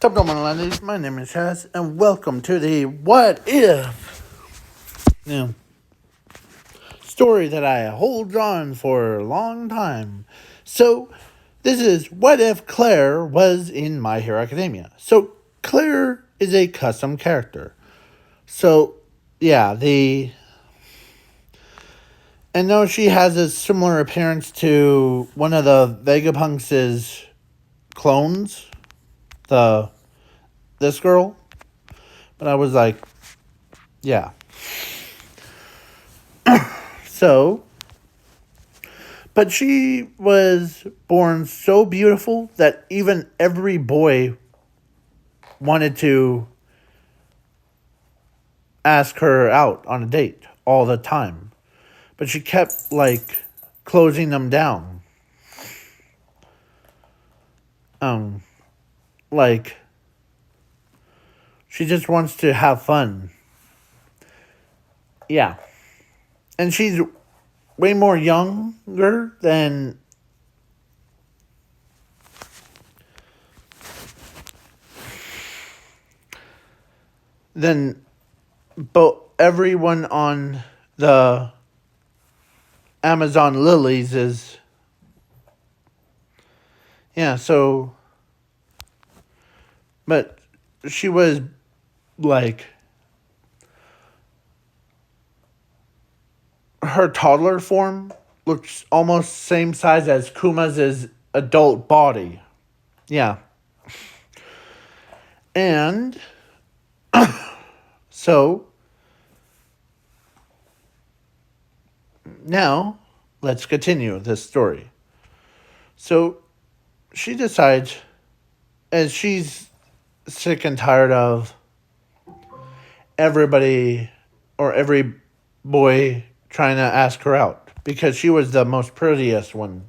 Top of my ladies, my name is Chaz, and welcome to the What If story that I hold on for a long time. So, this is What If Claire was in My Hero Academia. So, Claire is a custom character. So, yeah, and though she has a similar appearance to one of the Vegapunks' clones, this girl, but I was like, yeah. So, but she was born so beautiful that even every boy wanted to ask her out on a date all the time. But she kept, closing them down. She just wants to have fun. Yeah. And she's way more younger than everyone on the Amazon Lilies is. Yeah, so, but she was her toddler form looks almost same size as Kuma's adult body. Yeah. And so now let's continue this story. So she decides, as she's sick and tired of everybody or every boy trying to ask her out because she was the most prettiest one.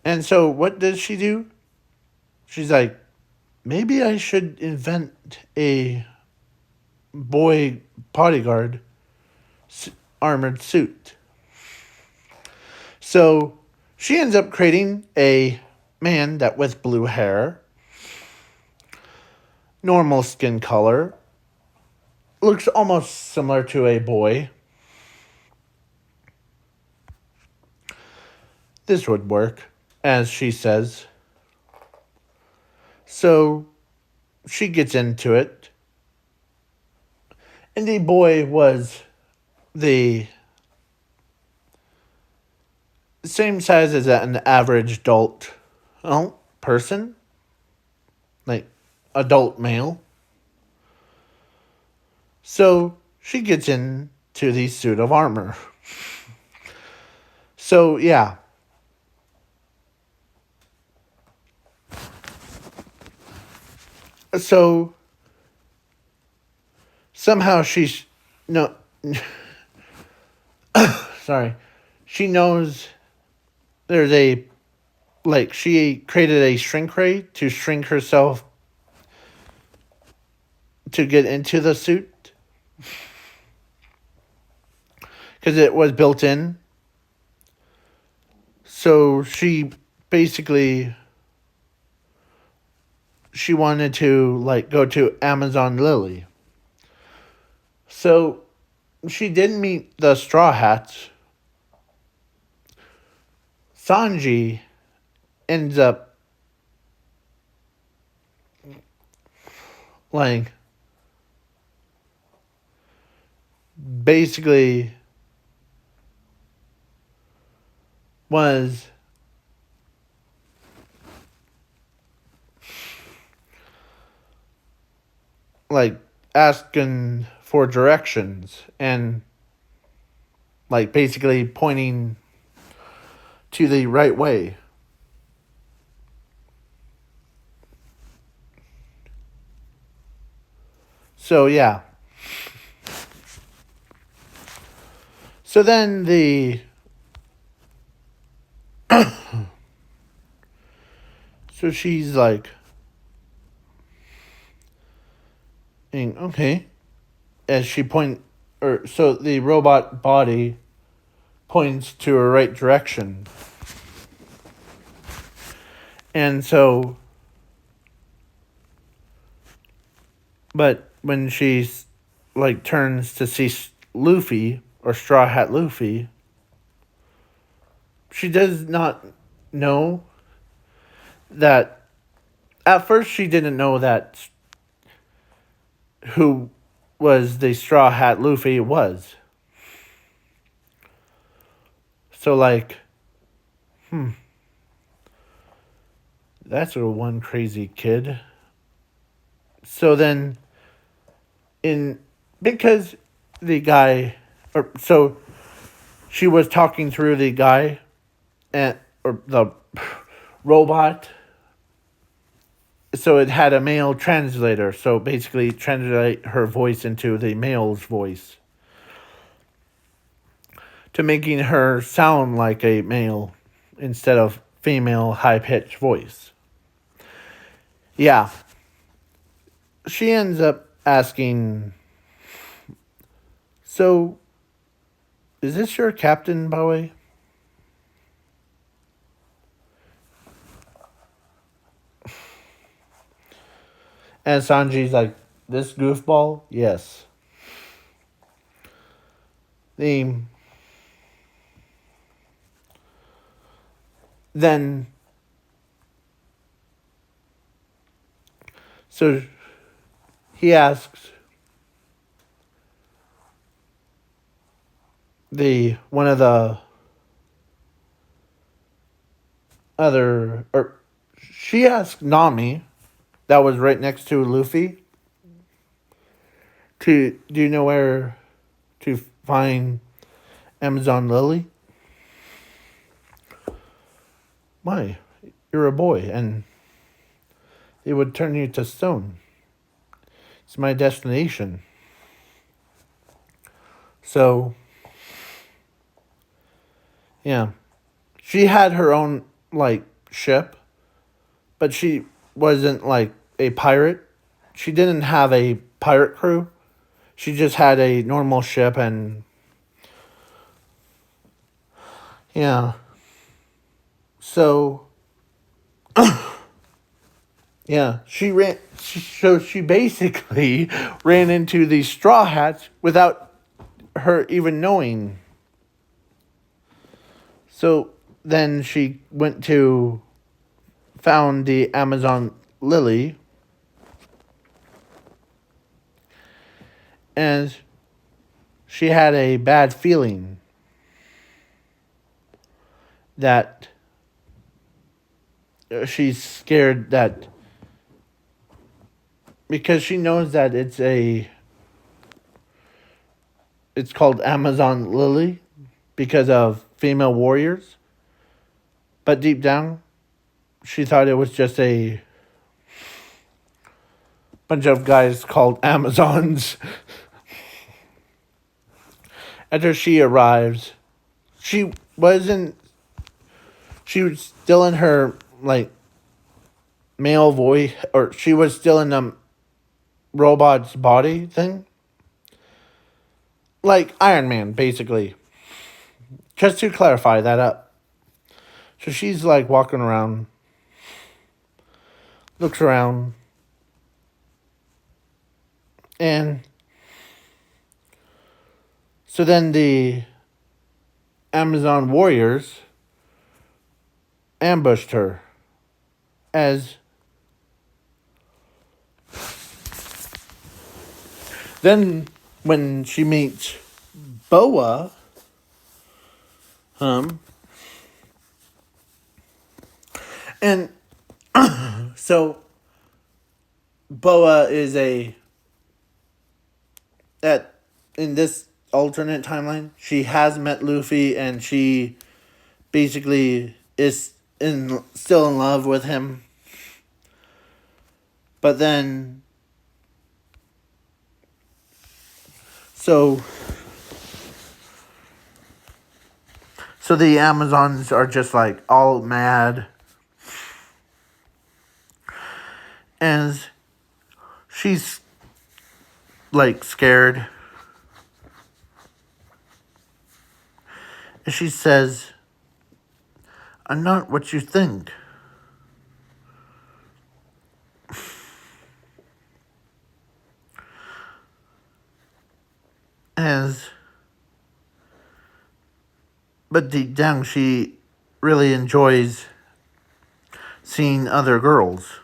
And so what does she do? She's like, maybe I should invent a boy bodyguard armored suit. So she ends up creating a man that with blue hair, normal skin color, looks almost similar to a boy. This would work, as she says. So she gets into it. And the boy was the same size as an average adult person. Like, adult male. So she gets into the suit of armor. So, yeah. So, somehow she's... No. Sorry. She knows there's a... she created a shrink ray to shrink herself to get into the suit. Because it was built in. So she basically... She wanted to, go to Amazon Lily. So she didn't meet the Straw Hats. Sanji ends up basically was asking for directions and basically pointing to the right way. So, yeah. So then so she's okay. As she so the robot body points to a right direction. And so But when she like turns to see Luffy or Straw Hat Luffy, she does not know that. At first, she didn't know that who was the Straw Hat Luffy was. So like, that's a one crazy kid. So then, in because the guy, or so she was talking through the guy, and or the robot. So it had a male translator. So basically, translate her voice into the male's voice to making her sound like a male instead of female high pitched voice. Yeah, she ends up asking, "So, is this your captain, by the way?" And Sanji's like, "This goofball? Yes." The then so he asks the one of the other, or she asked Nami, that was right next to Luffy, to do you know where to find Amazon Lily? Why? You're a boy, and it would turn you to stone. It's my destination. So, yeah. She had her own, like, ship, but she wasn't, like, a pirate. She didn't have a pirate crew. She just had a normal ship, and, yeah. So, yeah, she basically ran into these Straw Hats without her even knowing. So then she went to found the Amazon Lily, and she had a bad feeling that she's scared that because she knows that it's called Amazon Lily because of female warriors, but deep down she thought it was just a bunch of guys called Amazons. After she arrives, she wasn't. She was still in her like male voice, or she was still in the robot's body thing, like Iron Man, basically. Just to clarify that up. So she's like walking around, looks around, and so then the Amazon warriors ambushed her as then when she meets Boa, and so Boa is a at in this alternate timeline, she has met Luffy and she basically is still in love with him. But then so so the Amazons are just like all mad, and she's like scared. And she says, "I'm not what you think." but deep down she really enjoys seeing other girls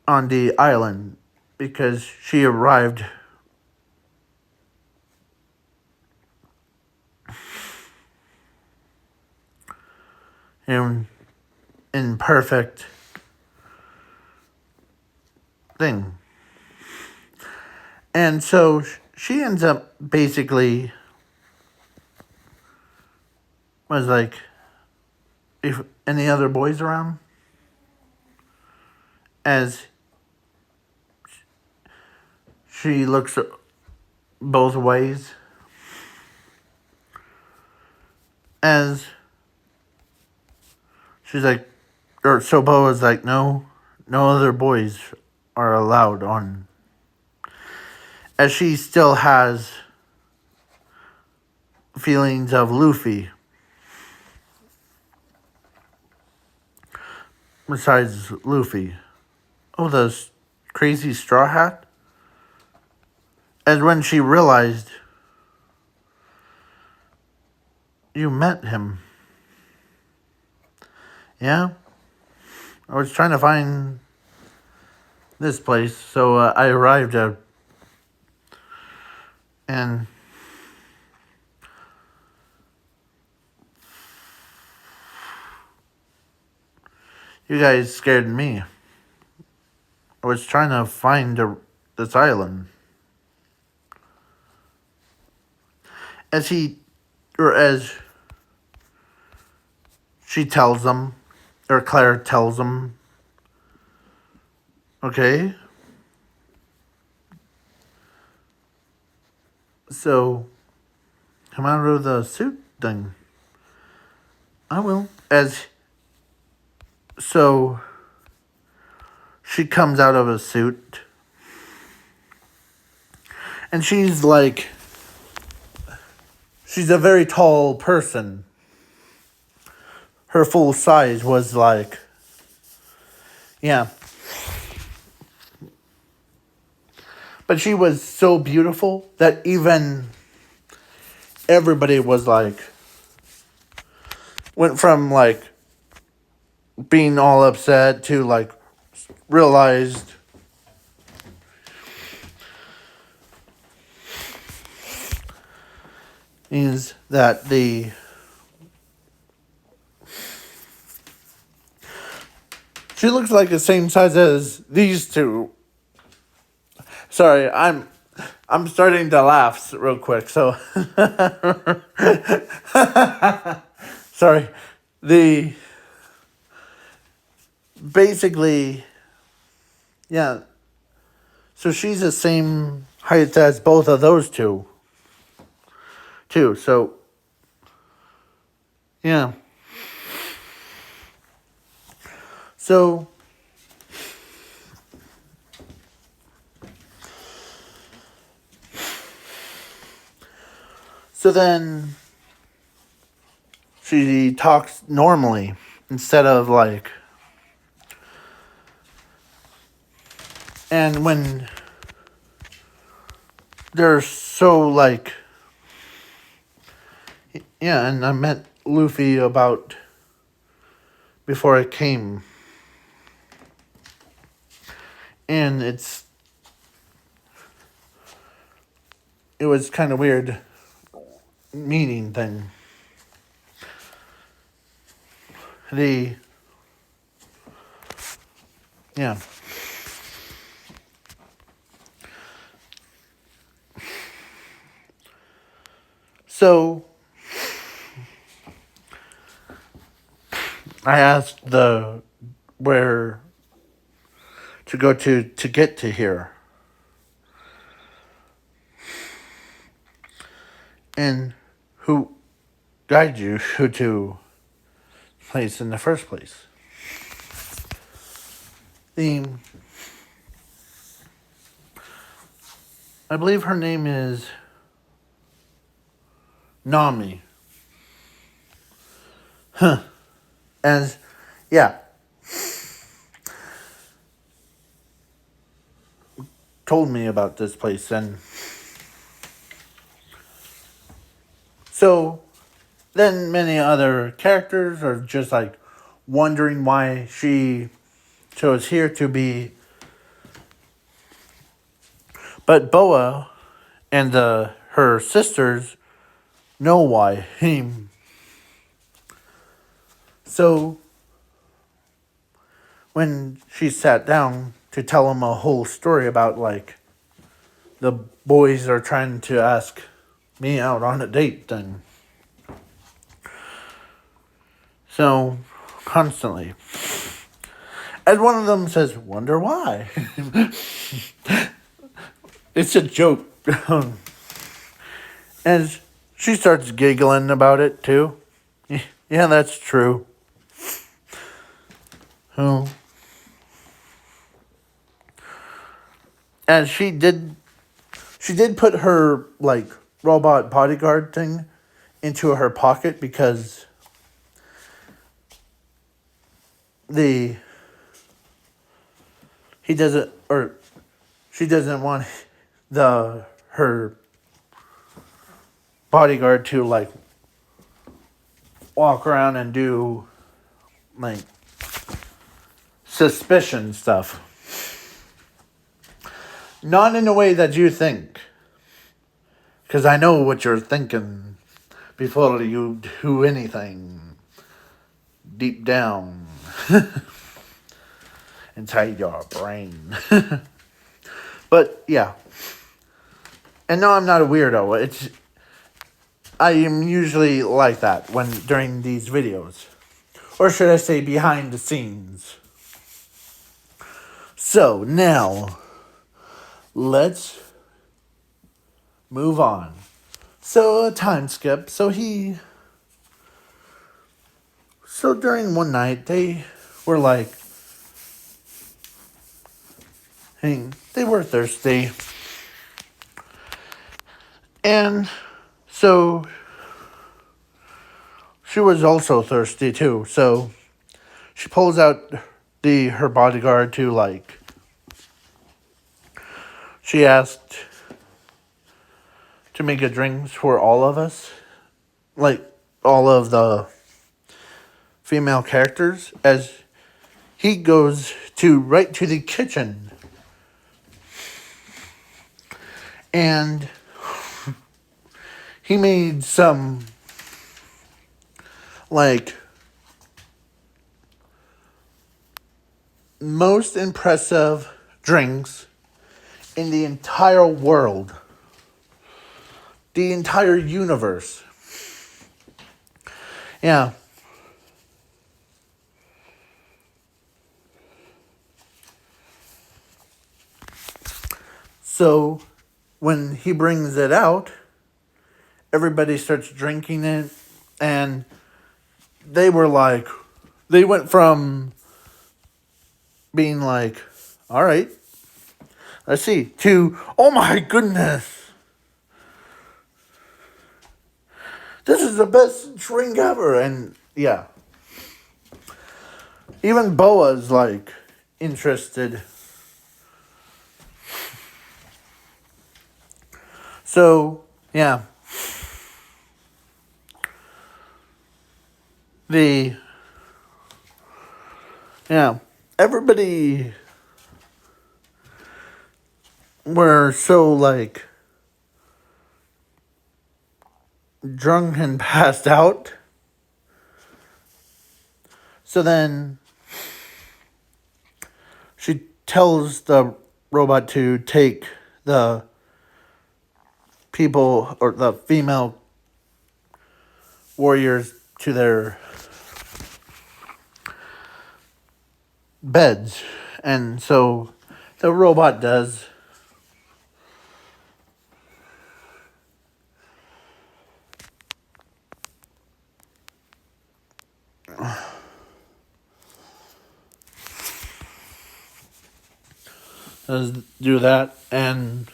on the island because she arrived in perfect thing. And so she ends up basically was like, if any other boys around, as she looks both ways, as she's like, or so Boa's like, no other boys are allowed on, as she still has feelings of Luffy besides Luffy. Oh, the crazy straw hat? As when she realized, you met him. Yeah? I was trying to find this place, so I arrived at, and you guys scared me. I was trying to find this island. As she tells them, or Claire tells them, okay? So, come out of the suit thing. I will. So, she comes out of a suit. And she's like, she's a very tall person. Her full size was like, yeah. But she was so beautiful that even everybody was like, went from like being all upset to like realized is that she looks like the same size as these two. Sorry, I'm starting to laugh real quick, so sorry. Basically, yeah. So she's the same height as both of those two. Too. So yeah. So then she talks normally instead of like, and when they're so like, yeah, and I met Luffy about before I came, and it was kind of weird meeting thing. Yeah. So I asked where to go to get to here. And who guide you to place in the first place. I believe her name is Nami. Huh. And yeah. Told me about this place, and So then many other characters are just like wondering why she chose here to be. But Boa and her sisters know why. So when she sat down to tell him a whole story about like the boys are trying to ask me out on a date thing. So constantly. And one of them says, "Wonder why?" It's a joke. And she starts giggling about it too. Yeah, that's true. Oh. And she did put her like robot bodyguard thing into her pocket because she doesn't want her bodyguard to like walk around and do like suspicion stuff. Not in the way that you think. Because I know what you're thinking before you do anything. Deep down. Inside your brain. But, yeah. And no, I'm not a weirdo. I am usually like that during these videos. Or should I say behind the scenes. So, now, let's move on. So, a time skip. So during one night, they were like, hey, they were thirsty. And so, she was also thirsty too. So, she pulls out her bodyguard to like, she asked to make a drink for all of us. Like, all of the female characters. As he goes right to the kitchen. And he made some, like, most impressive drinks in the entire world. The entire universe. Yeah. So, when he brings it out, everybody starts drinking it, and they went from being like, all right, let's see, to, oh my goodness, this is the best drink ever. And yeah, even Boa's like interested. So, yeah. Everybody were so like drunk and passed out. So then she tells the robot to take the people or the female warriors to their beds. And so the robot does. Do that, and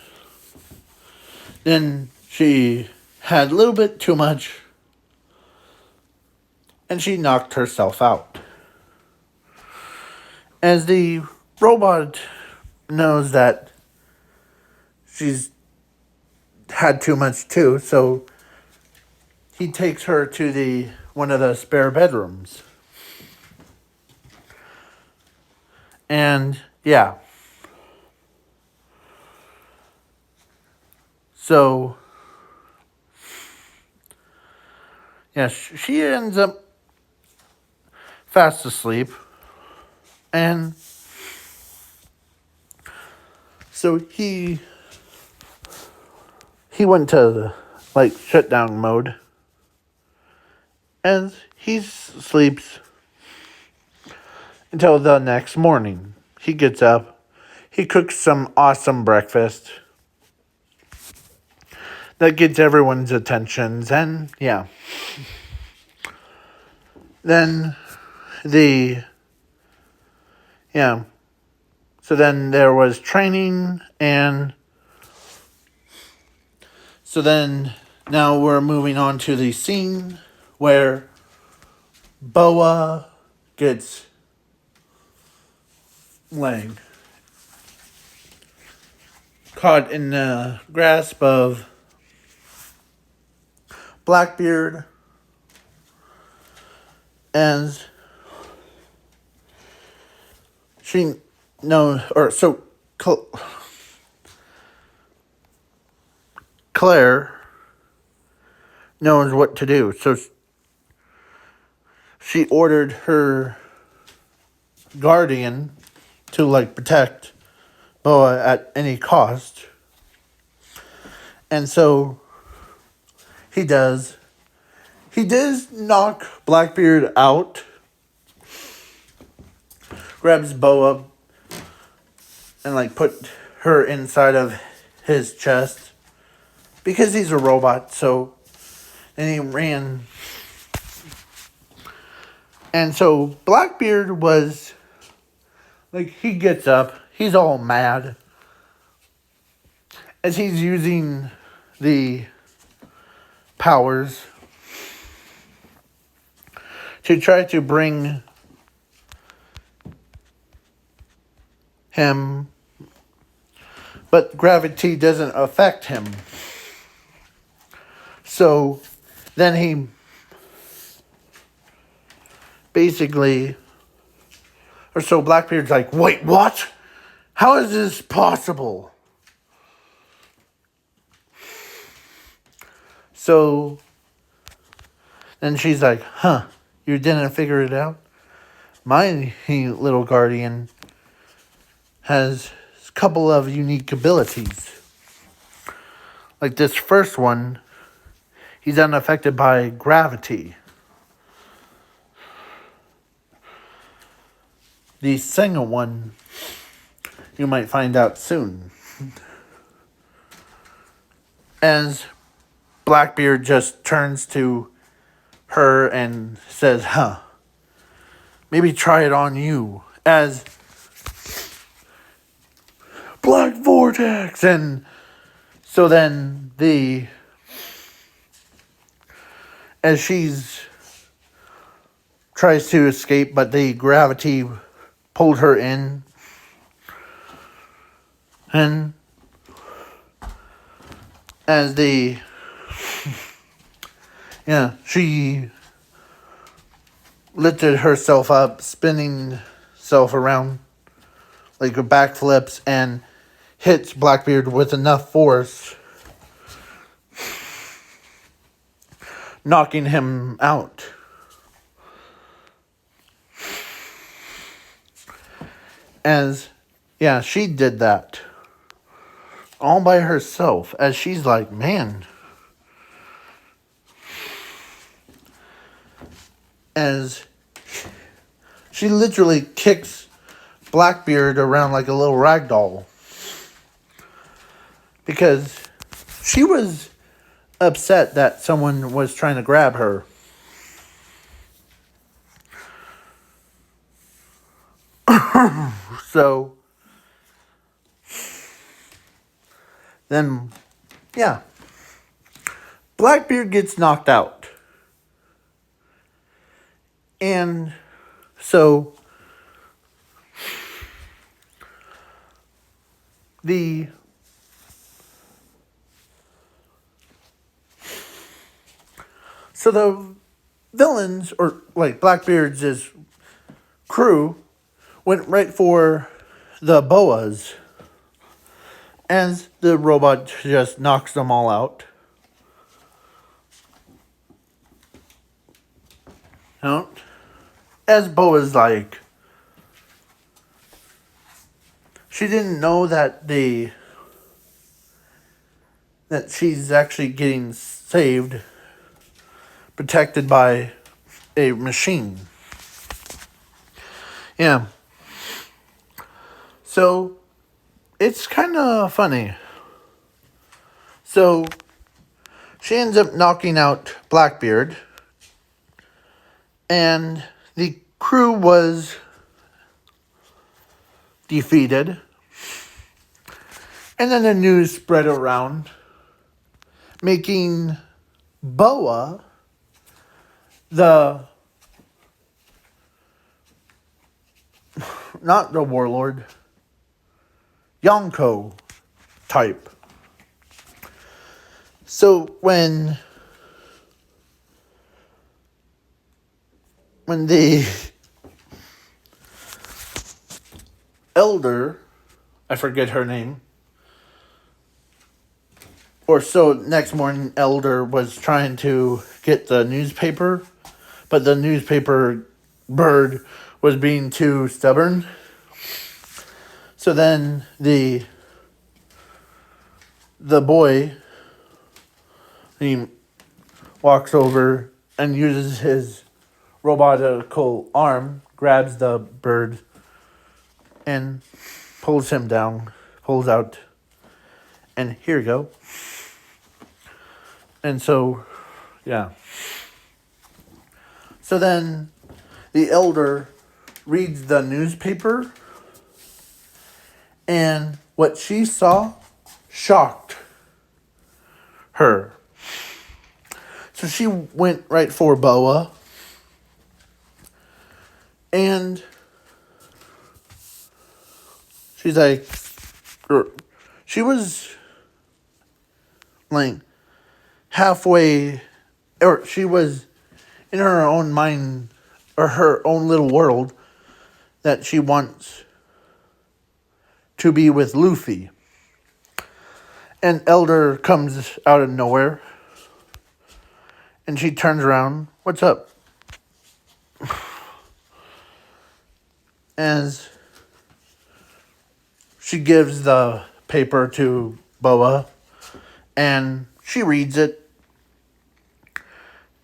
then she had a little bit too much, and she knocked herself out. As the robot knows that she's had too much too, so he takes her to the one of the spare bedrooms. And yeah. So yeah, she ends up fast asleep. And so he went to like shutdown mode. And he sleeps until the next morning. He gets up. He cooks some awesome breakfast that gets everyone's attentions. And yeah. Then yeah. So then there was training, and so then now we're moving on to the scene where Boa gets like caught in the grasp of Blackbeard, and she knows, or so Claire knows what to do. So she ordered her guardian to like protect Boa at any cost. And so he does. He does knock Blackbeard out, grabs Boa, and like put her inside of his chest because he's a robot. So then he ran. And so Blackbeard was like, he gets up, he's all mad as he's using the powers to try to bring him, but gravity doesn't affect him. So then he basically, or so Blackbeard's like, wait, what? How is this possible? So then she's like, you didn't figure it out? My little guardian has a couple of unique abilities. Like this first one, he's unaffected by gravity. The second one, you might find out soon. As Blackbeard just turns to her and says, maybe try it on you. As Black Vortex. And so then as she's tries to escape, but the gravity pulled her in. And as she lifted herself up, spinning herself around like a backflips, and hits Blackbeard with enough force, knocking him out. She did that all by herself, as she's like, man. As she literally kicks Blackbeard around like a little rag doll. Because she was upset that someone was trying to grab her. So then, Blackbeard gets knocked out. And so So the villains, or like Blackbeard's crew, went right for the boas, as the robot just knocks them all out. You know, as Boa's like, she didn't know that she's actually getting saved, protected by a machine. Yeah. So, it's kind of funny. So, she ends up knocking out Blackbeard, and the crew was defeated. And then the news spread around, making Boa not the warlord, Yonko type. So when the elder, I forget her name, or so next morning, Elder was trying to get the newspaper, but the newspaper bird was being too stubborn. So then the boy, he walks over and uses his robotical arm, grabs the bird, and pulls him down, pulls out, and here you go. And so, yeah. So then the elder reads the newspaper, and what she saw shocked her. So she went right for Boa, and she's like, she was like halfway, or she was in her own mind, or her own little world, that she wants to be with Luffy. And Elder comes out of nowhere, and she turns around. What's up? As she gives the paper to Boa, and she reads it.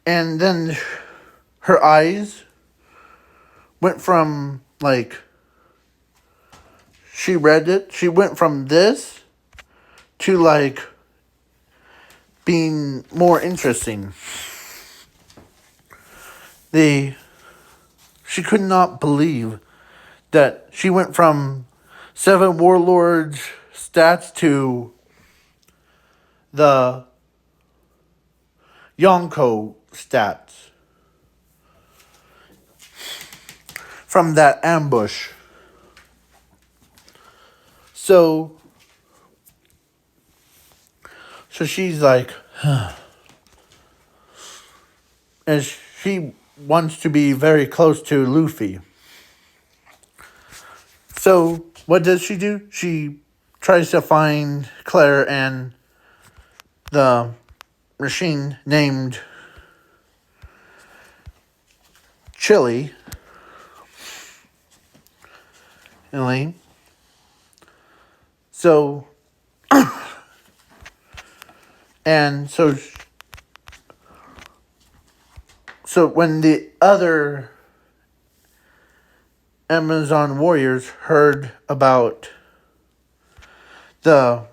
And then her eyes went from, like, she read it. She went from this to, like, being more interesting. She could not believe that she went from 7 warlords stats to the Yonko stats from that ambush. So she's like, and she wants to be very close to Luffy. So what does she do? She tries to find Claire and the machine named Chili. Elaine. So, and so when the other Amazon warriors heard about the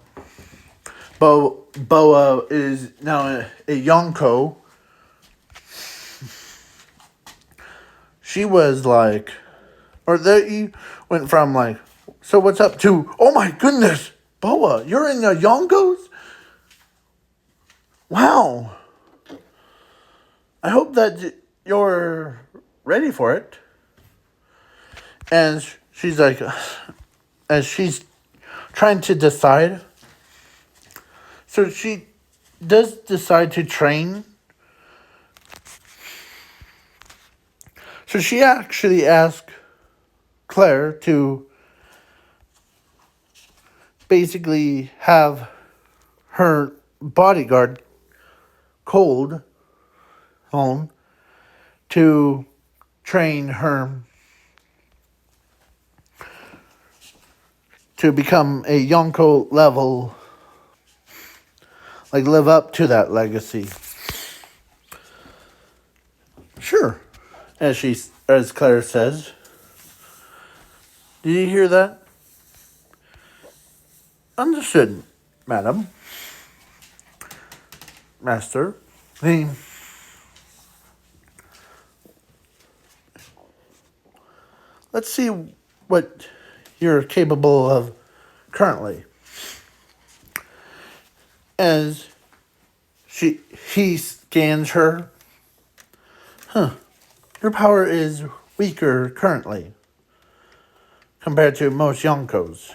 Boa is now a Yonko, she was like, or they went from like, so what's up, to, oh my goodness, Boa, you're in the Yonkos? Wow. I hope that you're ready for it. And she's like, as she's trying to decide, so she does decide to train So she actually asked Claire to basically have her bodyguard, Cold, home to train her to become a Yonko level, like live up to that legacy. Sure, as Claire says. Did you hear that? Understood, madam. Master. Let's see what you're capable of currently. As he scans her. Your power is weaker currently compared to most Yonkos.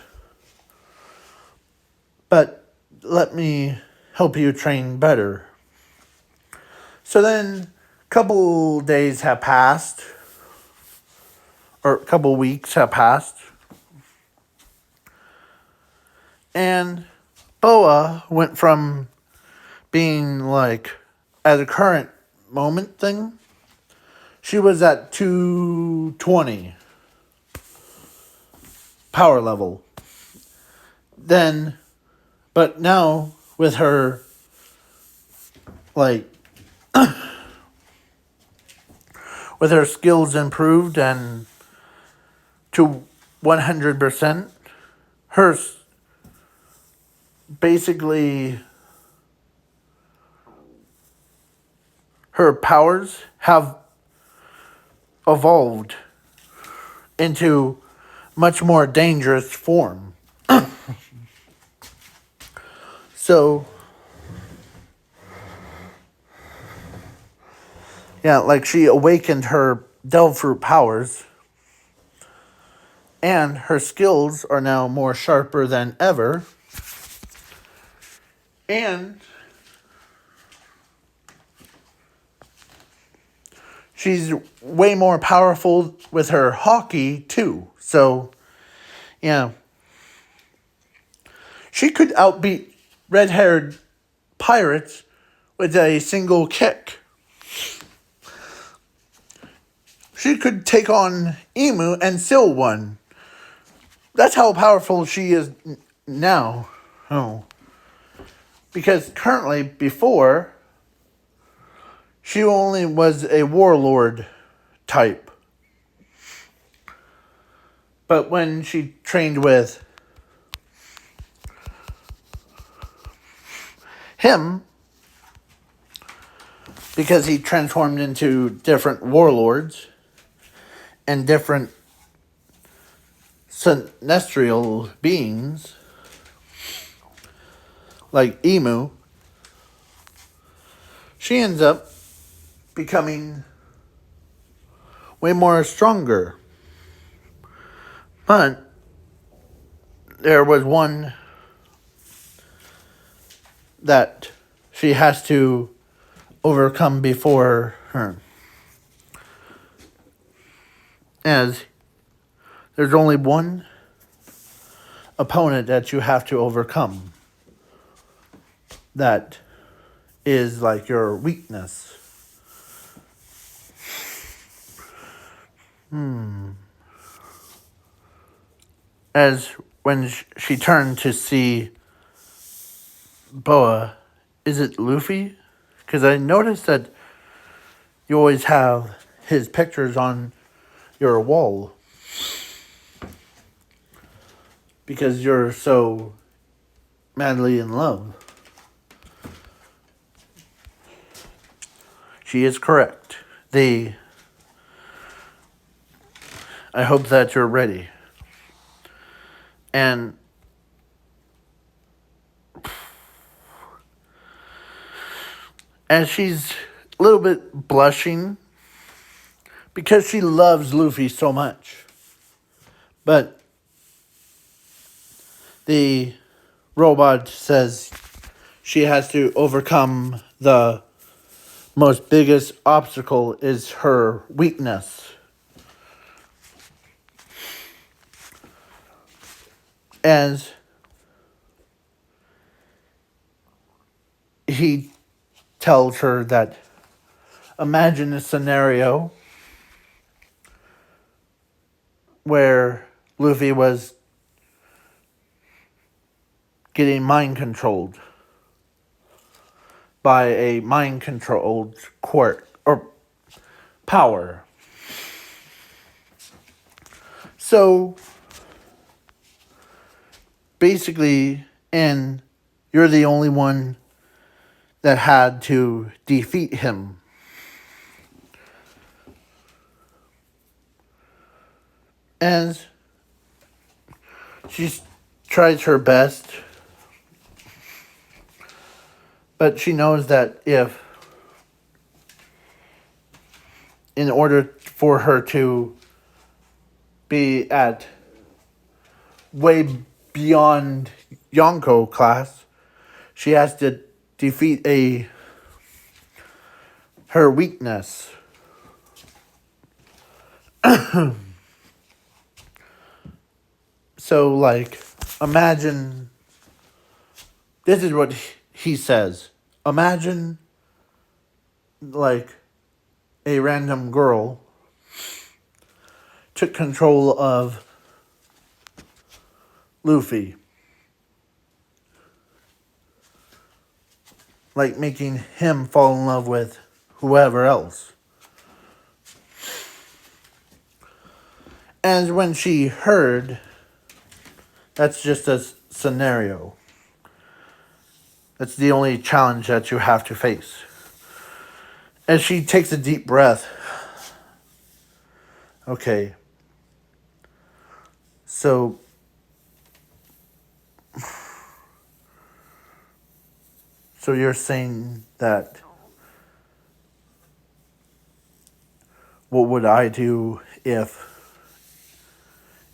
But let me help you train better. So then a couple days have passed, or a couple weeks have passed, and Boa went from being like at a current moment thing, she was at 220 power level. Then, but now with her like with her skills improved and to 100%, her basically her powers have evolved into much more dangerous form. So, yeah, like she awakened her Delph powers, and her skills are now more sharper than ever. And she's way more powerful with her hockey, too. So, yeah. She could outbeat red-haired pirates with a single kick. She could take on Emu and still won. That's how powerful she is now. Oh. Because currently, before, she only was a warlord type. But when she trained with him, because he transformed into different warlords and different celestial beings, like Emu, she ends up becoming way more stronger. But there was one that she has to overcome before her. As there's only one opponent that you have to overcome that is like your weakness. As when she turned to see Boa, is it Luffy? Because I noticed that you always have his pictures on your wall. Because you're so madly in love. She is correct. I hope that you're ready. And as she's a little bit blushing because she loves Luffy so much. But the robot says she has to overcome the most biggest obstacle is her weakness. As he tells her that imagine a scenario where Luffy was getting mind controlled by a mind controlled quirk or power. So basically, and you're the only one that had to defeat him. And she tries her best, but she knows that if, in order for her to be at way beyond Yonko class, she has to defeat her weakness. So, like, imagine, this is what he says. Imagine, like, a random girl took control of Luffy. Like, making him fall in love with whoever else. And when she heard, that's just a scenario. That's the only challenge that you have to face. As she takes a deep breath. Okay. So you're saying that what would I do if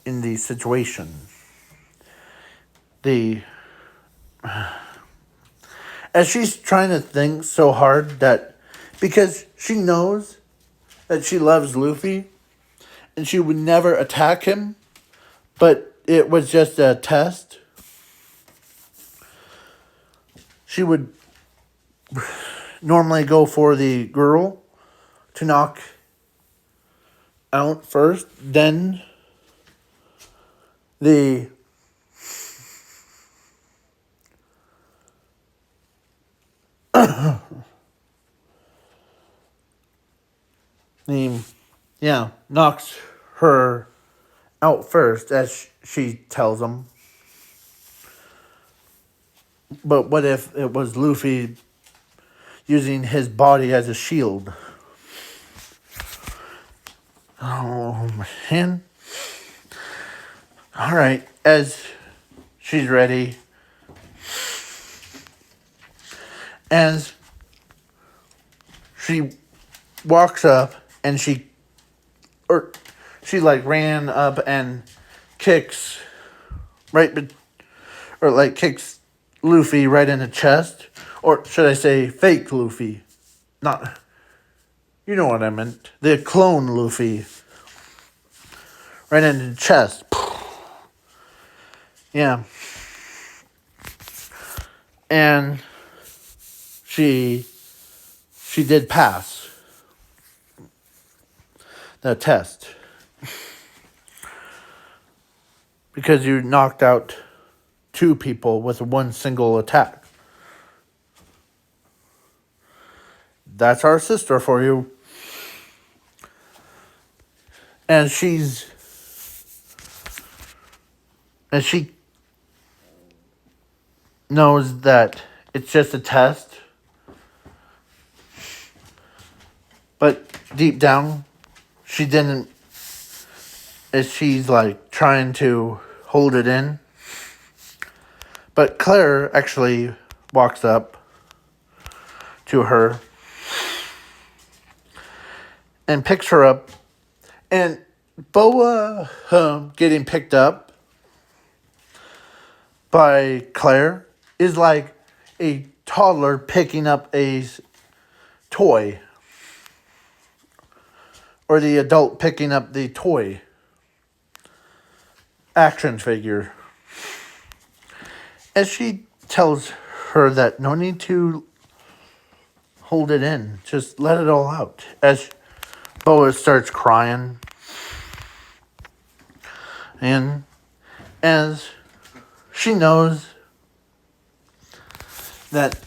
in the situation as she's trying to think so hard that because she knows that she loves Luffy and she would never attack him, but it was just a test. She would normally go for the girl to knock out first, then the knocks her out first, as she tells him. But what if it was Luffy using his body as a shield? Oh, man. Alright, as she's ready. As she walks up and she ran up and kicks kicks Luffy right in the chest. Or should I say fake Luffy? Not, you know what I meant. The clone Luffy. Right in the chest. Yeah. And she did pass the test. Because you knocked out 2 people with one single attack. That's our sister for you. And she knows that it's just a test. But deep down, she didn't. She's like trying to hold it in. But Claire actually walks up to her and picks her up. And Boa getting picked up by Claire is like a toddler picking up a toy. Or the adult picking up the toy action figure. as she tells her that no need to hold it in, just let it all out. As Boa starts crying, and as she knows that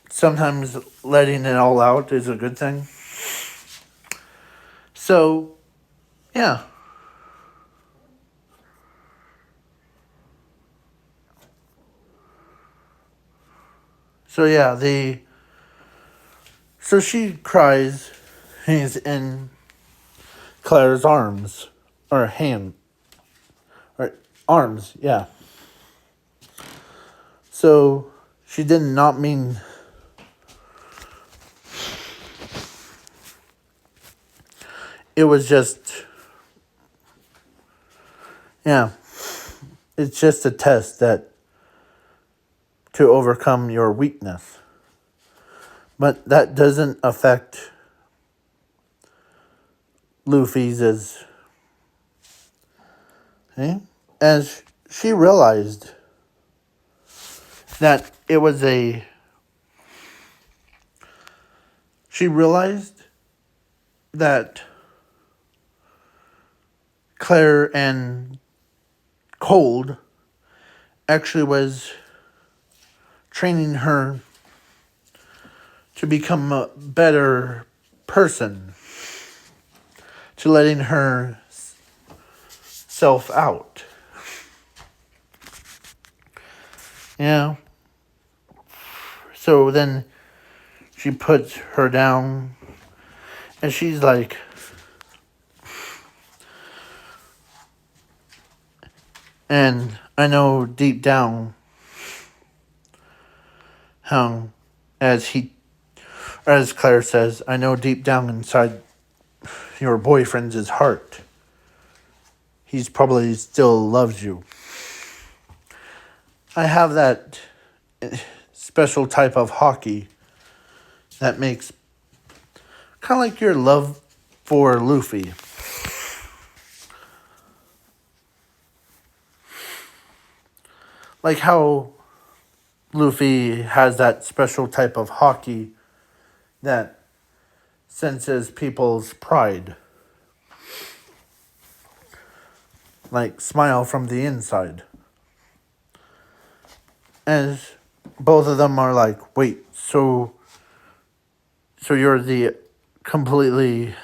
sometimes letting it all out is a good thing. So, yeah. So she cries. He's in Claire's arms. Or hand. Or arms, yeah. So she did not mean. It was just. Yeah. It's just a test that. To overcome your weakness. But that doesn't affect Luffy's as she realized that it was she realized that Claire and Cold actually was training her to become a better person, to letting her self out. Yeah. So then she puts her down and she's like, and I know deep down how, as Claire says, I know deep down inside your boyfriend's heart, he's probably still loves you. I have that special type of hockey that makes kind of like your love for Luffy. Like how Luffy has that special type of hockey that senses people's pride. Like smile from the inside. As both of them are like, wait, so you're the completely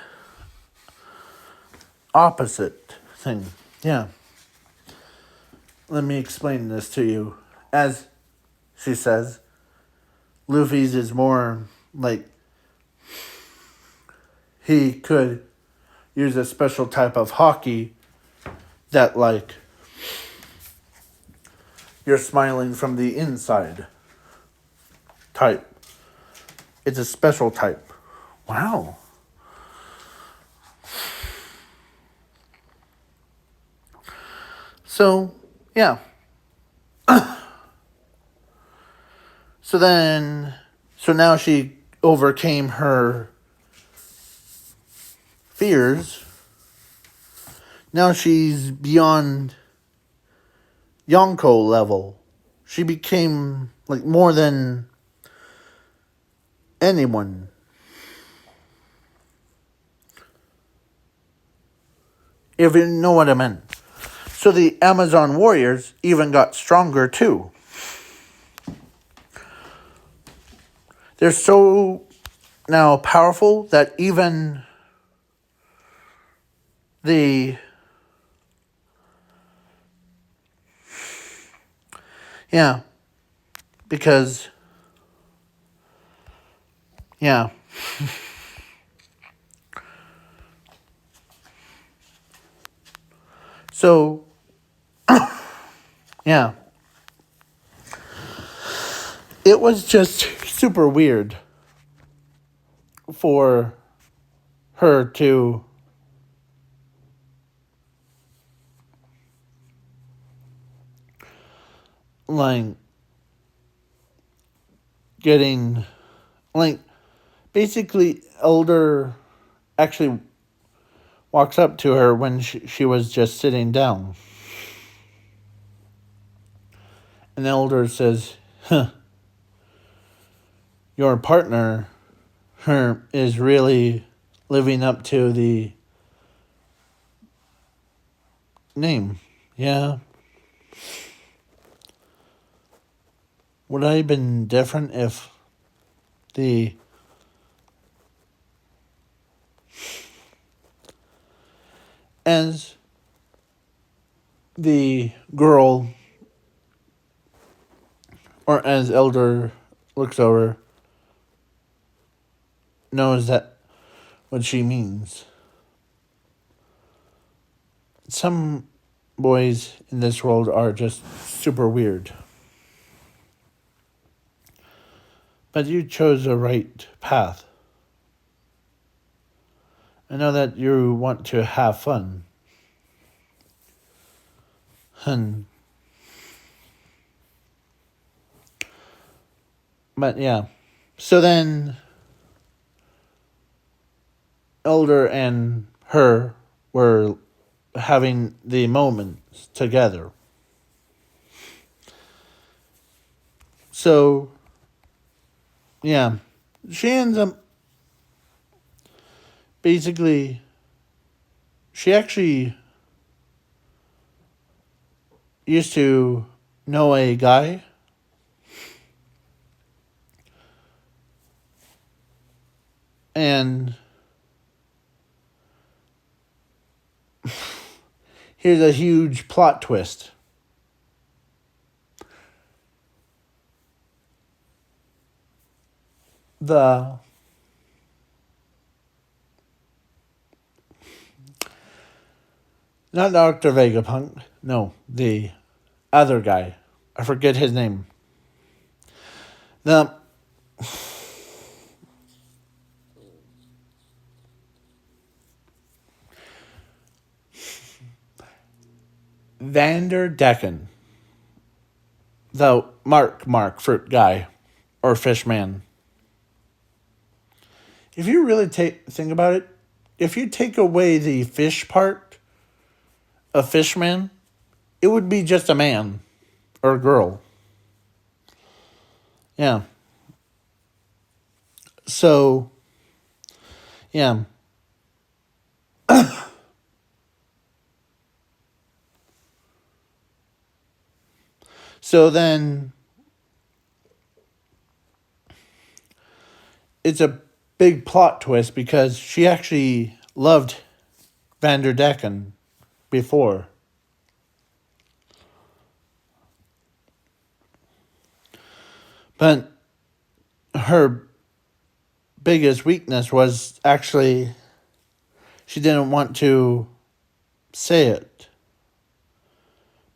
opposite thing. Yeah. Let me explain this to you. As she says, Luffy's is more like he could use a special type of hockey that like you're smiling from the inside type. It's a special type. Wow. So, yeah. So now she overcame her fears. Now she's beyond Yonko level. She became like more than anyone. If you know what I meant. So the Amazon warriors even got stronger too. They're so now powerful that even because so yeah, it was just super weird for her to like getting like basically Elder actually walks up to her when she was just sitting down an elder says, huh, your partner is really living up to the name. Yeah. Would I have been different if the as the girl or as elder looks over knows that what she means. Some boys in this world are just super weird. But you chose the right path. I know that you want to have fun. Hun. But yeah. So then Elder and her were having the moments together. So yeah. She ends up basically she actually used to know a guy and here's a huge plot twist. The Not Dr. Vegapunk, no, the other guy. I forget his name. The Vanderdecken. The Mark fruit guy or fish man. If you really think about it, if you take away the fish part of Fishman, it would be just a man or a girl. Yeah. So, yeah. So then it's a big plot twist because she actually loved Vanderdecken before. But her biggest weakness was actually she didn't want to say it.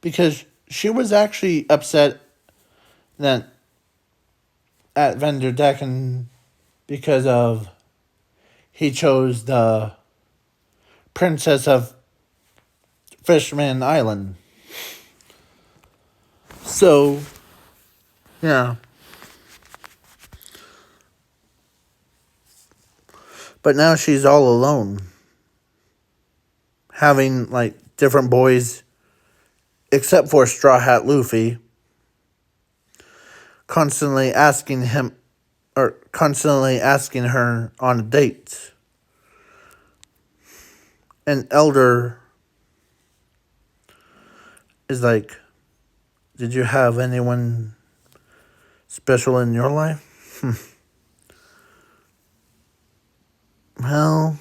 Because she was actually upset that at Vanderdecken because of he chose the Princess of Fishman Island. So, yeah. But now she's all alone. Having, like, different boys, except for Straw Hat Luffy, constantly asking her on dates. And Elder is like, did you have anyone special in your life? Well,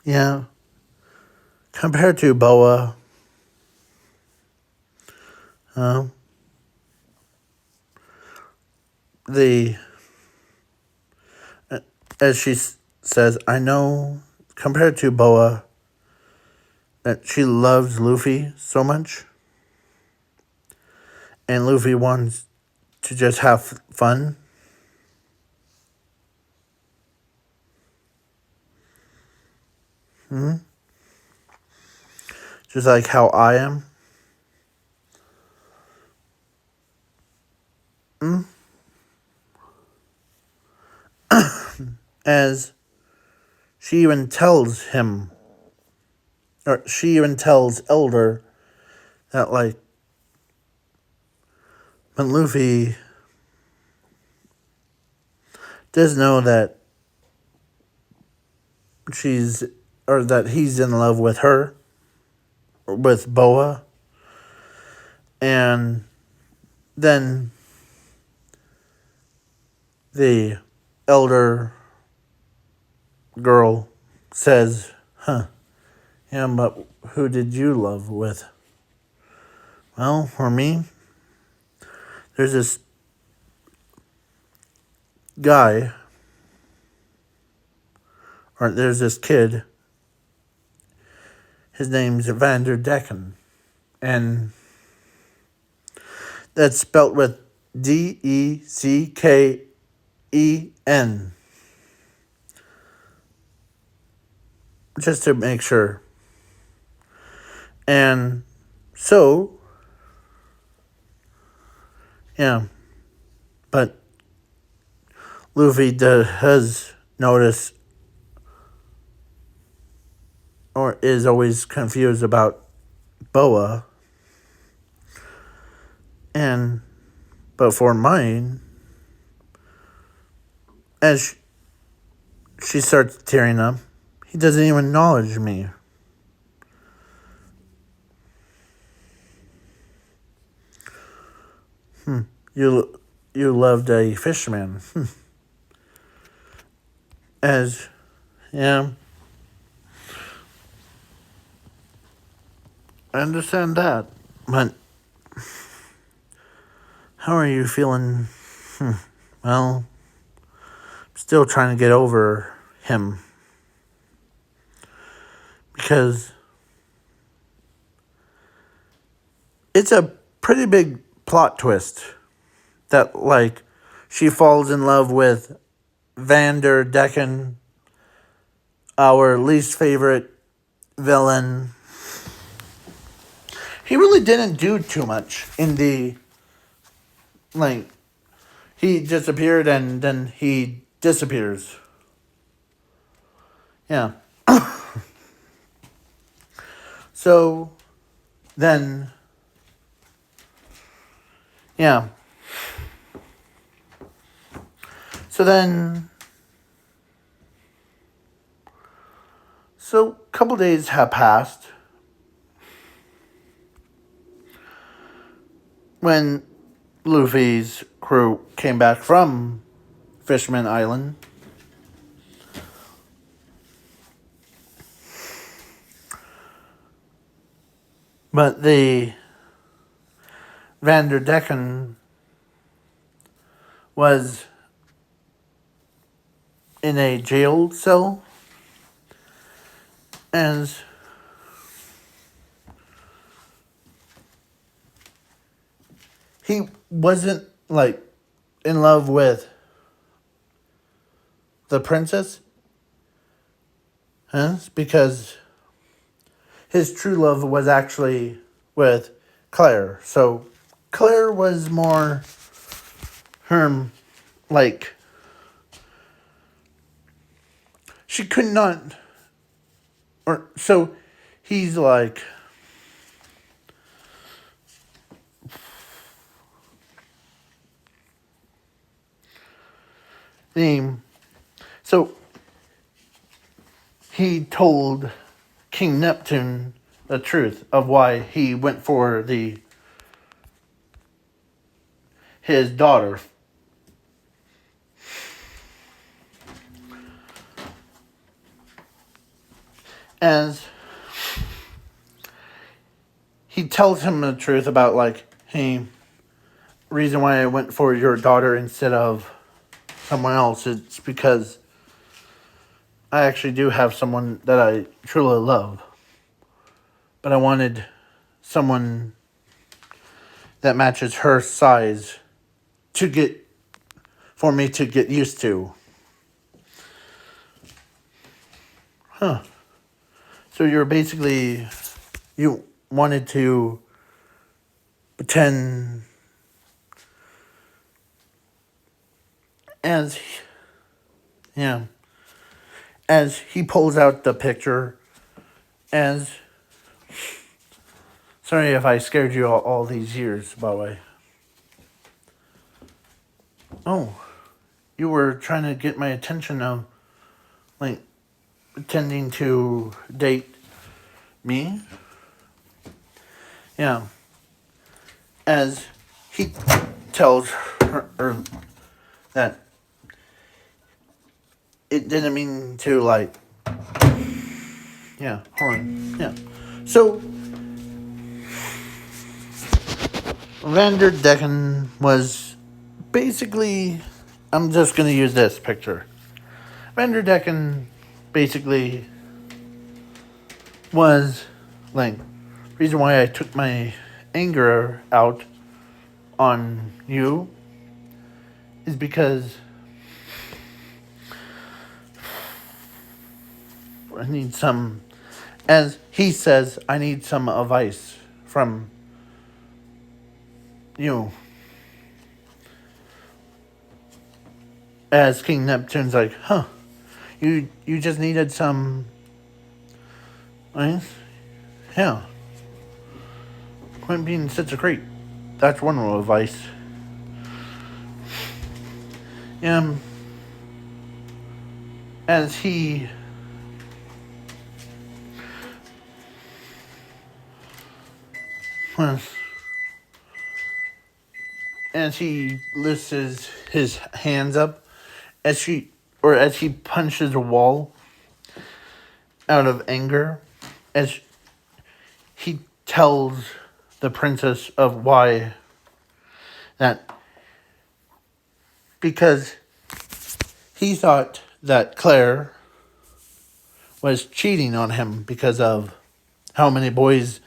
yeah. Compared to Boa, the as she says, I know compared to Boa that she loves Luffy so much, and Luffy wants to just have fun. Just like how I am. As she even tells him, or she even tells Elder that, like, But Luffy does know that that he's in love with her, with Boa. And then the elder girl says, yeah, but who did you love with? Well, for me, there's this guy, or there's this kid. His name's Vanderdecken. And that's spelt with Decken. Just to make sure. And so, yeah. But Luffy does notice, or is always confused about Boa. But for mine, as she starts tearing up, he doesn't even acknowledge me. You loved a fisherman. Yeah, I understand that, but how are you feeling? Well, still trying to get over him. Because it's a pretty big plot twist that, like, she falls in love with Vanderdecken, our least favorite villain. He really didn't do too much in the, like, he disappeared and then he disappears. Yeah. So, then, yeah. So a couple days have passed when Luffy's crew came back from Fishman Island. But the Vanderdecken was in a jail cell, and he wasn't, like, in love with the princess, because his true love was actually with Claire. So Claire was more like, she could not, or so he's like, so he told King Neptune the truth of why he went for his daughter. As he tells him the truth about, like, hey, reason why I went for your daughter instead of someone else, it's because I actually do have someone that I truly love. But I wanted someone that matches her size for me to get used to. So you wanted to pretend as he pulls out the picture, sorry if I scared you all these years, by the way. Oh, you were trying to get my attention of, like, pretending to date me? Yeah. As he tells her that it didn't mean to, like, yeah, hold on. Yeah. So, Vanderdecken was basically, I'm just going to use this picture. Vanderdecken basically was, like, reason why I took my anger out on you is because I need some, as he says, I need some advice from you. As King Neptune's like, huh, you just needed some, right? Yeah, quit being such a creep. That's one little advice. Um, as he was, as he lifts his hands up, as he punches a wall out of anger, as he tells the princess of why that, because he thought that Claire was cheating on him because of how many boys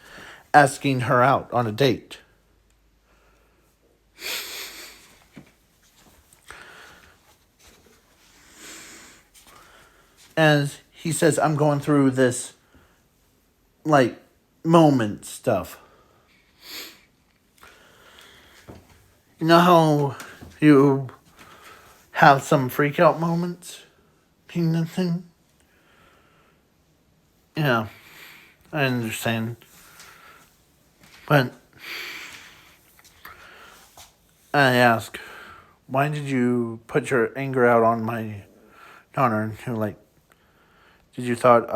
asking her out on a date. As he says, I'm going through this, like, moment stuff. You know how you have some freak out moments? Kind of thing? Yeah, I understand. But I ask, why did you put your anger out on my daughter? And you're like, did you thought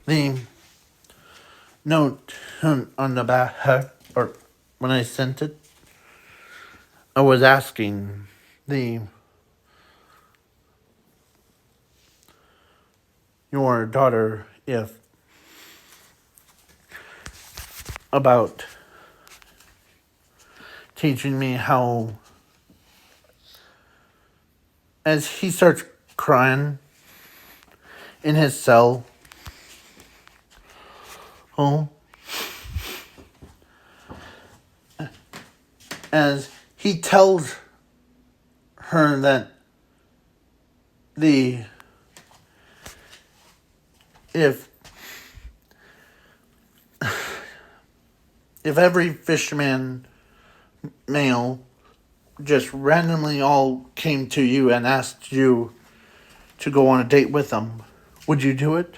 the note on the back, or when I sent it, I was asking your daughter if about teaching me how, as he starts crying in his cell. Oh, as he tells her that the if every fisherman male just randomly all came to you and asked you to go on a date with them, would you do it?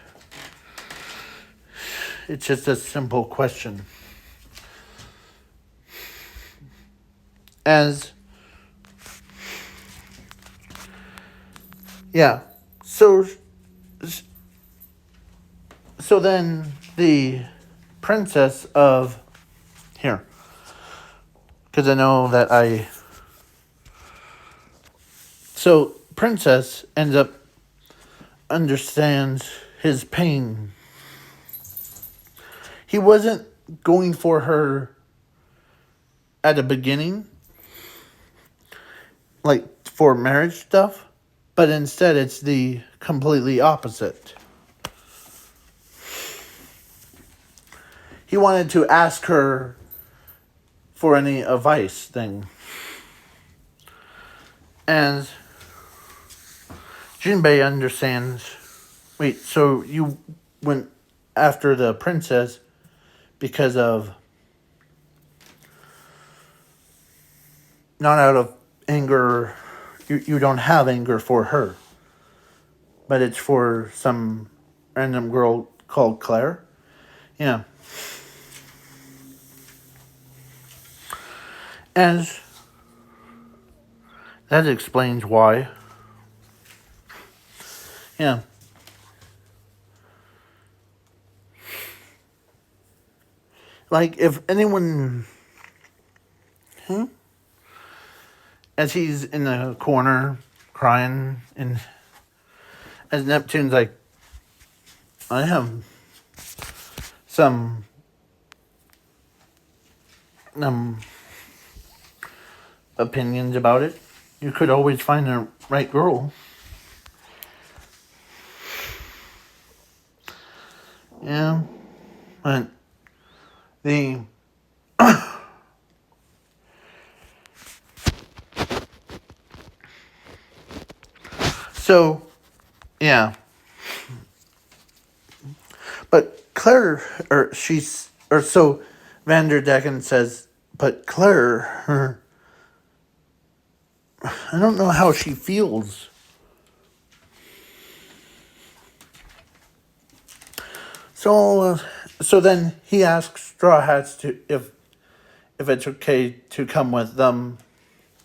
It's just a simple question. As yeah, so then the princess of here, because I know that so princess ends up understands his pain. He wasn't going for her at the beginning, like for marriage stuff, but instead it's the completely opposite. He wanted to ask her for any advice thing. And Jinbei understands, wait, so you went after the princess because of, not out of anger, you don't have anger for her, but it's for some random girl called Claire? Yeah. As that explains why. Yeah. Like, if anyone. As he's in the corner crying, and as Neptune's like, I have some opinions about it. You could always find the right girl. Yeah. But the. So, yeah. But Claire, so Vanderdecken says, but Claire, I don't know how she feels. So then he asks Straw Hats to if it's okay to come with them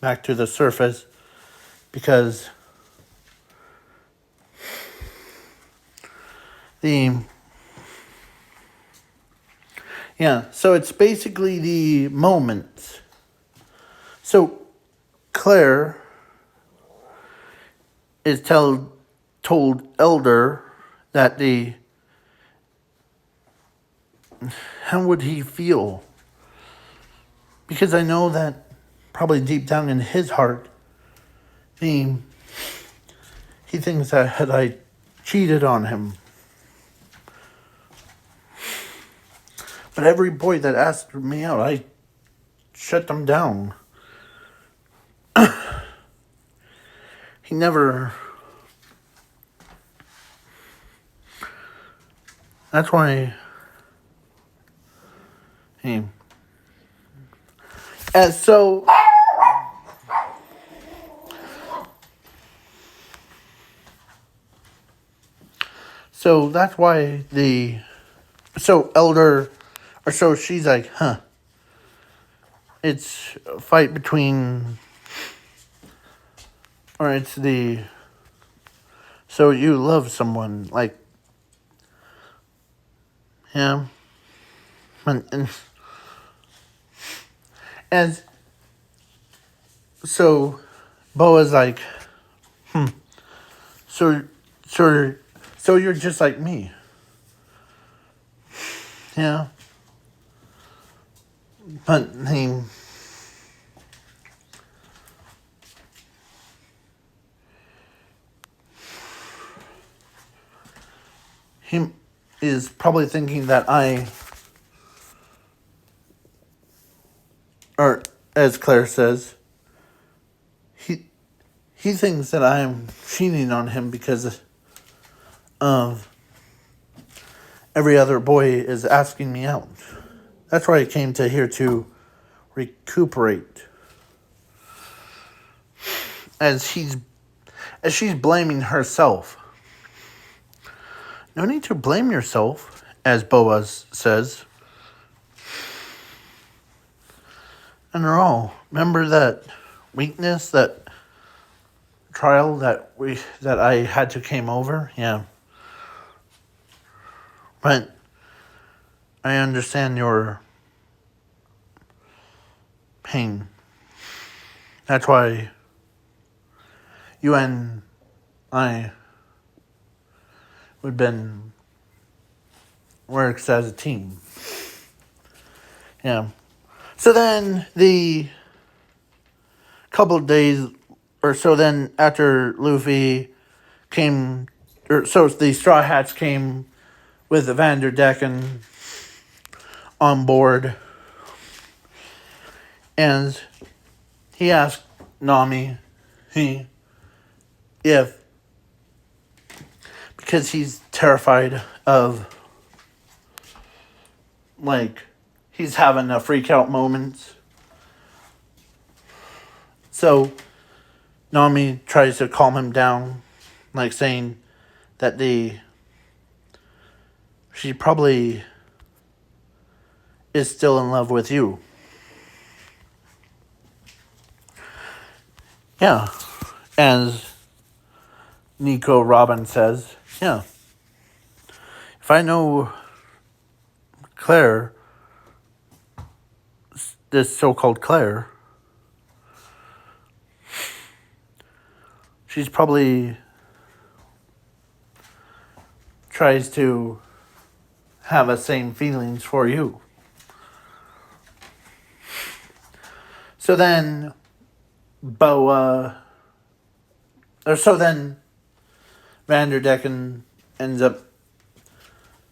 back to the surface, because the so it's basically the moment. So Claire is told Elder that how would he feel? Because I know that probably deep down in his heart, he thinks that had I cheated on him. But every boy that asked me out, I shut them down. He never. That's why. He. And so. So that's why So Elder. Or so she's like, huh. It's a fight between. Or it's the. So you love someone, like. Yeah. And as. So Boa's like, so, so, so you're just like me. Yeah. But he is probably thinking that or as Claire says, he thinks that I am cheating on him because of every other boy is asking me out. That's why I came to here to recuperate. As she's blaming herself. No need to blame yourself, as Boaz says. And they're all remember that weakness, that trial that I had to came over? Yeah. But I understand your pain. That's why you and I would been works as a team. Yeah. So then the couple of days or so then after Luffy came, so the Straw Hats came with the Vanderdecken on board, and he asked Nami if, because he's terrified of, like, he's having a freak out moment. So Nami tries to calm him down, like saying that she probably is still in love with you. Yeah. As Nico Robin says, yeah. If I know Claire, this so-called Claire, she's probably tries to have the same feelings for you. So then, Boa, or so then, Vanderdecken ends up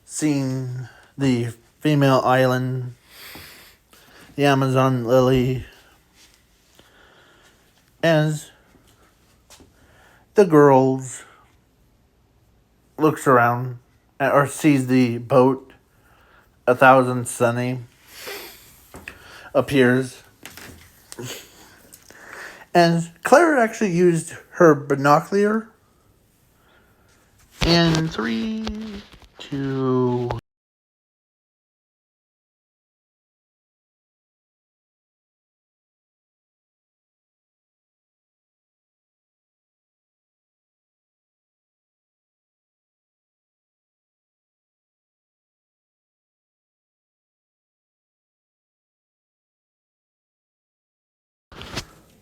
seeing the female island, the Amazon lily, as the girls looks around or sees the boat, 1,000 Sunny appears. And Claire actually used her binocular. In 3, 2.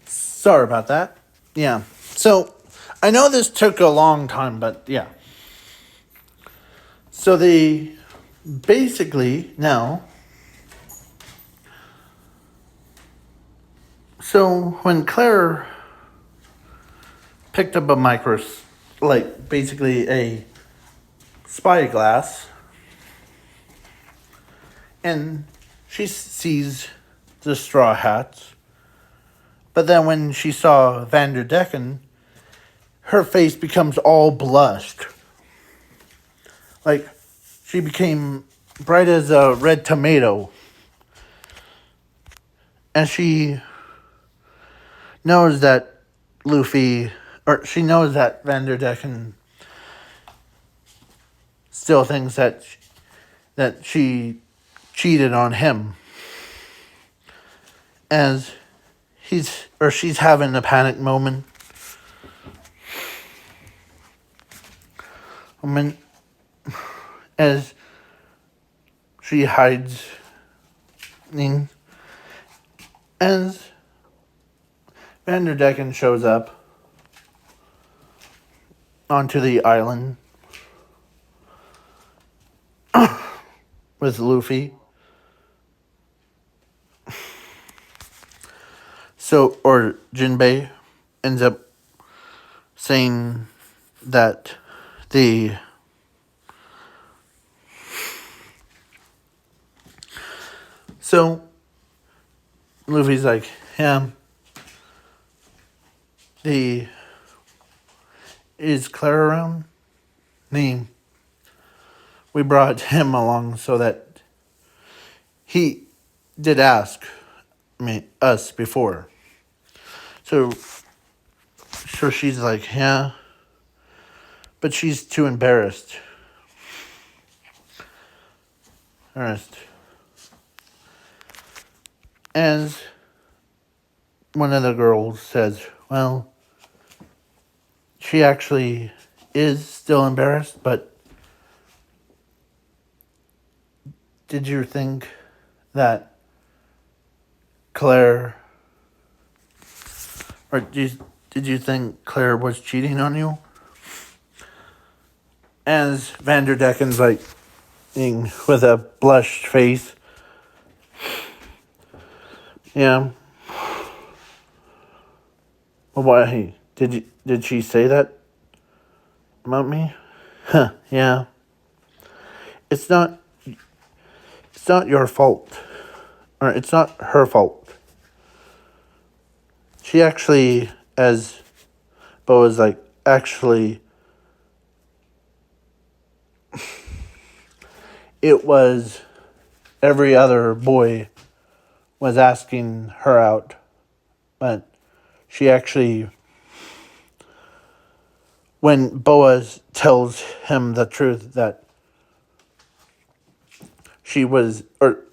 Sorry about that. Yeah. So, I know this took a long time, but yeah. So they basically now. So when Claire picked up a like basically a spyglass, and she sees the Straw Hats, but then when she saw Vanderdecken, her face becomes all blushed. Like, she became bright as a red tomato. And she knows that she knows that Vanderdecken still thinks that she cheated on him. As she's having a panic moment. As she hides, as Vanderdecken shows up onto the island with Luffy. Or Jinbei ends up saying that so Luffy's like, yeah, is Claire around? We brought him along so that he did ask us before. So she's like, yeah, but she's too embarrassed. As one of the girls says, well, she actually is still embarrassed, but did you think that Claire, or did you think Claire was cheating on you? As Vanderdecken's like, with a blushed face, yeah. Well, why? Did she say that about me? Huh, yeah. It's not your fault. Or it's not her fault. She actually, as Bo is like, actually, it was every other boy was asking her out, but she actually, when Boaz tells him the truth that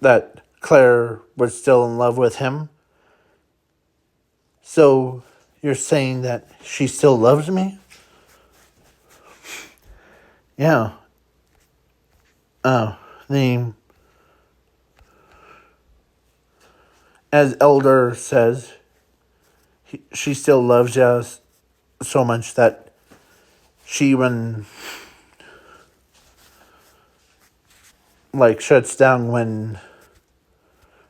that Claire was still in love with him, so you're saying that she still loves me? Yeah. The as Elder says, she still loves us so much that she even like shuts down when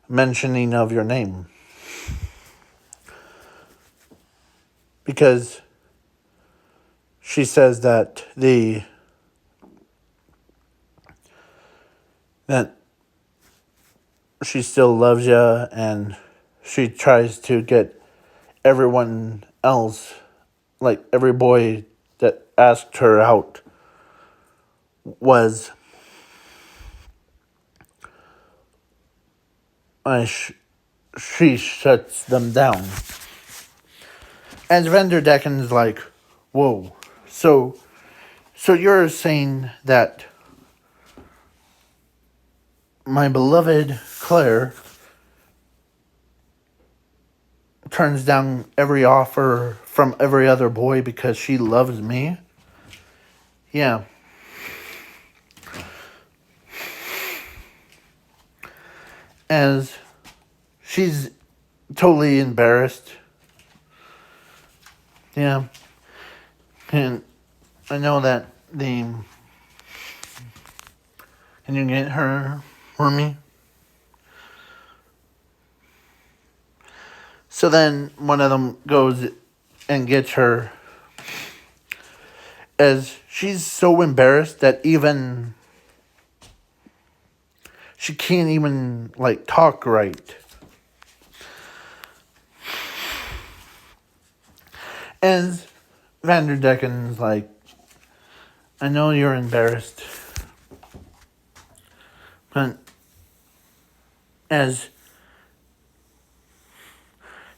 mentioning of your name, because she says that that she still loves you, and she tries to get everyone else, like every boy that asked her out, was she shuts them down. And Vanderdecken's like, whoa. So you're saying that my beloved Claire turns down every offer from every other boy because she loves me? Yeah. As she's totally embarrassed. Yeah. And I know that can you get her for me? So then one of them goes and gets her, as she's so embarrassed that even she can't even like talk right. As Vanderdecken's like, I know you're embarrassed, but as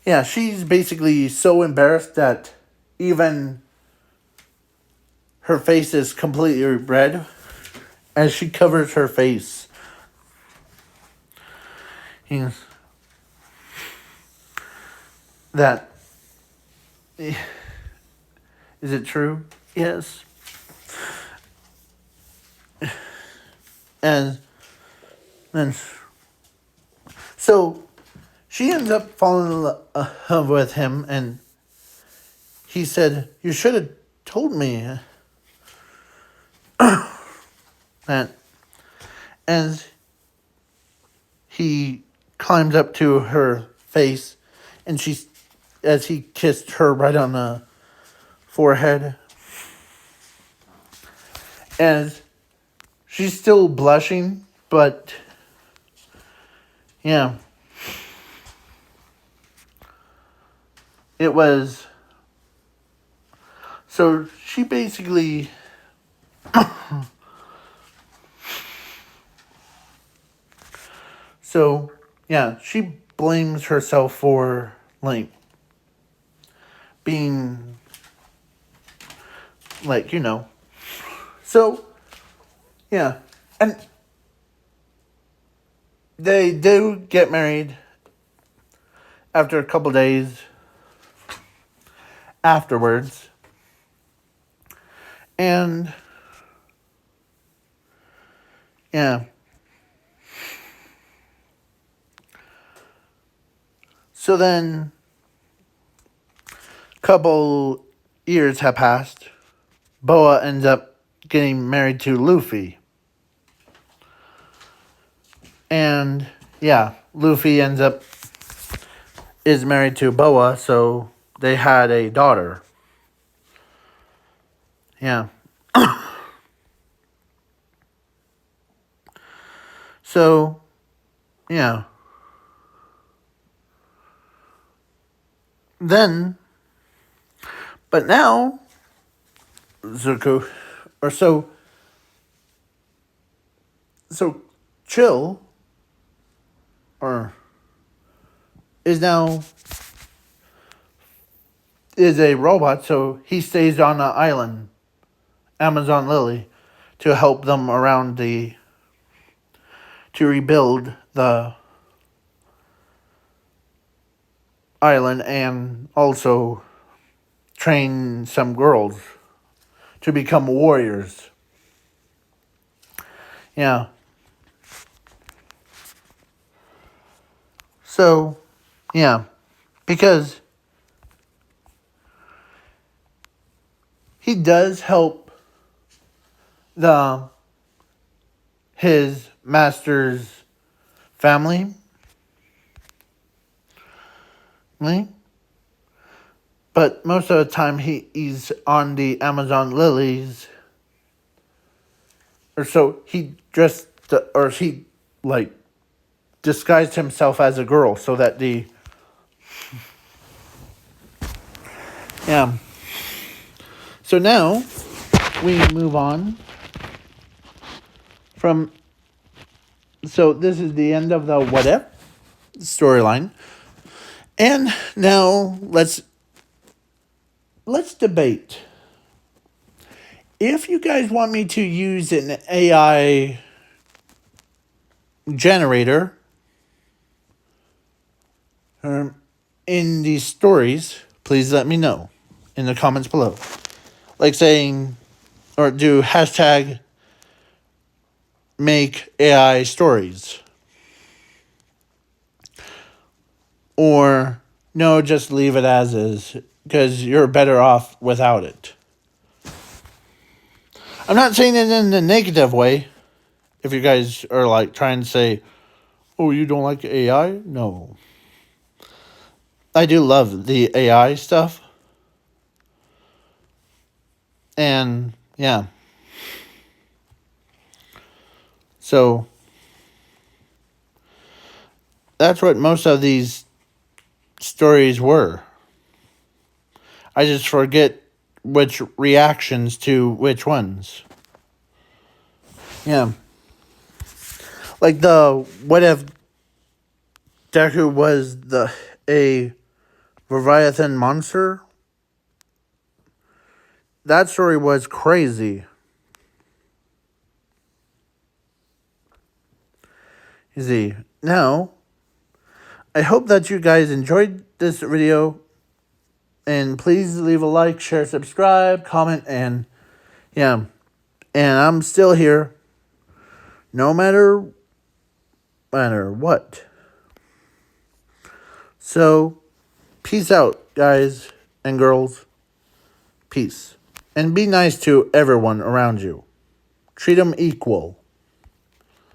yeah, she's basically so embarrassed that even her face is completely red as she covers her face. Yes. That is it true? Yes. And then so she ends up falling in love with him, and he said, "You should have told me that." As he climbs up to her face, and as he kissed her right on the forehead, as she's still blushing, but yeah, it was. So she basically So, yeah, she blames herself for, like, being, like, So, yeah. And they do get married after a couple days afterwards. And, yeah. So then, a couple years have passed. Boa ends up getting married to Luffy. And, yeah, Luffy is married to Boa, so they had a daughter. Yeah. So, yeah. Then, but now, Zuko, or so Chill, or is a robot, so he stays on the island, Amazon Lily, to help them to rebuild the island and also train some girls to become warriors. Yeah. So, yeah. Because he does help his master's family. But most of the time he's on the Amazon lilies. Or so he disguised himself as a girl so that yeah. So now we move on from. So this is the end of the What If storyline, and now let's debate. If you guys want me to use an AI generator in these stories, please let me know in the comments below. Like saying, or do hashtag make AI stories. Or no, just leave it as is, because you're better off without it. I'm not saying it in a negative way. If you guys are like trying to say, oh, you don't like AI? No. I do love the AI stuff. And yeah. So that's what most of these stories were. I just forget which reactions to which ones. Yeah. Like the what if Deku was a Leviathan monster? That story was crazy. You see, now, I hope that you guys enjoyed this video. And please leave a like, share, subscribe, comment, and yeah. And I'm still here. No matter what. So, peace out, guys and girls. Peace. And be nice to everyone around you. Treat them equal.